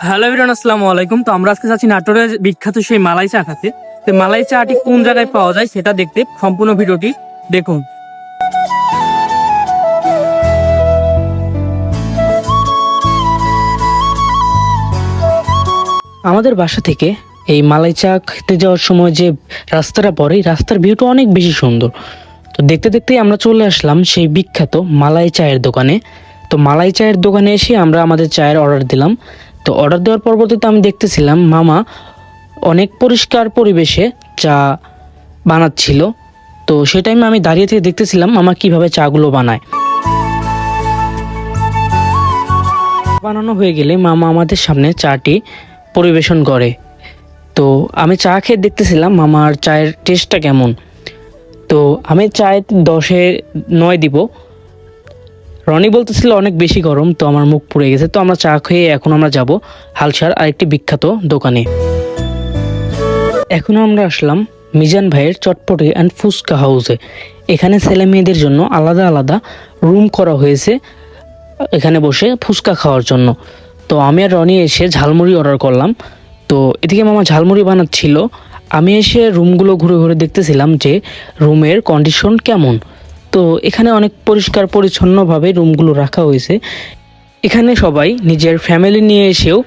Hello everyone, আসসালামু আলাইকুম। তো আমরা আজকে যাচ্ছি নাটোরের বিখ্যাত সেই মালাই চা খাতে। তো মালাই চাটি কোন জায়গায় পাওয়া যায় সেটা দেখতে সম্পূর্ণ ভিডিওটি দেখুন। আমাদের বাসা থেকে এই মালাই চা খেতে যাওয়ার সময় যে রাস্তাটা পড়ে, রাস্তার ভিউটা অনেক বেশি সুন্দর। তো দেখতে দেখতেই আমরা চলে আসলাম সেই বিখ্যাত মালাই চায়ের দোকানে। তো মালাই চায়ের দোকানে এসে আমরা আমাদের চায়ের অর্ডার দিলাম। তো অর্ডার দেওয়ার পরবর্তীতে আমি দেখতেছিলাম মামা অনেক পরিষ্কার পরিবেশে চা বানাচ্ছিল। তো সেই টাইমে আমি দাঁড়িয়ে থেকে দেখতেছিলাম মামা কিভাবে চাগুলো বানায়। বানানো হয়ে গেলে মামা আমাদের সামনে চাটি পরিবেশন করে। তো আমি চা খেয়ে দেখতেছিলাম মামার চায়ের টেস্টটা কেমন। তো আমি চায়ে 10-এ 9 দিব। রনি বলতেছিল অনেক বেশি গরম, তো আমার মুখ পুড়ে গেছে। তো আমরা চা খেয়ে এখন আমরা যাব হালসার আরেকটি বিখ্যাত দোকানে। এখন আমরা আসলাম মিজান ভাইয়ের চটপটি অ্যান্ড ফুচকা হাউসে। এখানে ছেলে মেয়েদের জন্য আলাদা আলাদা রুম করা হয়েছে এখানে বসে ফুচকা খাওয়ার জন্য। তো আমি আর রনি এসে ঝালমুড়ি অর্ডার করলাম। তো এদিকে মামা ঝালমুড়ি বানাচ্ছিল, আমি এসে রুমগুলো ঘুরে ঘুরে দেখতেছিলাম যে রুমের কন্ডিশন কেমন। তো এখানে অনেক পরিষ্কার পরিচ্ছন্নভাবে রুমগুলো রাখা হয়েছে। এখানে সবাই নিজের ফ্যামিলি নিয়ে এসেও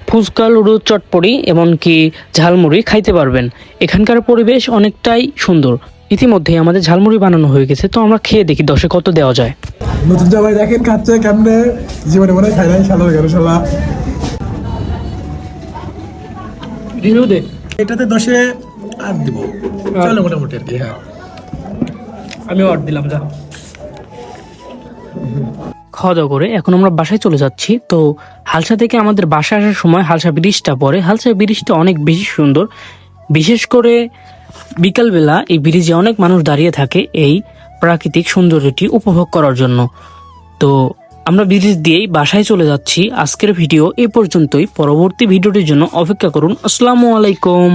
ফুচকা, লুডু, চটপটি এমনকি ঝালমুড়ি খাইতে পারবেন। এখানকার পরিবেশ অনেকটাই সুন্দর। ইতিমধ্যেই আমাদের ঝালমুড়ি বানানো হয়ে গেছে, তো আমরা খেয়ে দেখি 10-এ কত দেওয়া যায়। নতুন জামাই দেখেন খাচ্ছে কেমনে, জীবনে মনে খাই নাই শালা গেল শালা। রিভিউ দে। এটাতে 10-এ 8 দিব, চলো মোটামুটি আর কি। হ্যাঁ, আমি অর্ডার দিলাম। যা খাওয়া দাওয়া করে এখন আমরা বাসায় চলে যাচ্ছি। তো হালসা থেকে আমাদের বাসায় আসার সময় হালসা ব্রিজটা পড়ে। হালসা ব্রিজটা অনেক বেশি সুন্দর, বিশেষ করে বিকালবেলা এই ব্রিজে অনেক মানুষ দাঁড়িয়ে থাকে এই প্রাকৃতিক সৌন্দর্যটি উপভোগ করার জন্য। তো আমরা ব্রিজ দিয়েই বাসায় চলে যাচ্ছি। আজকের ভিডিও এ পর্যন্তই। পরবর্তী ভিডিওটির জন্য অপেক্ষা করুন। আসসালামু আলাইকুম।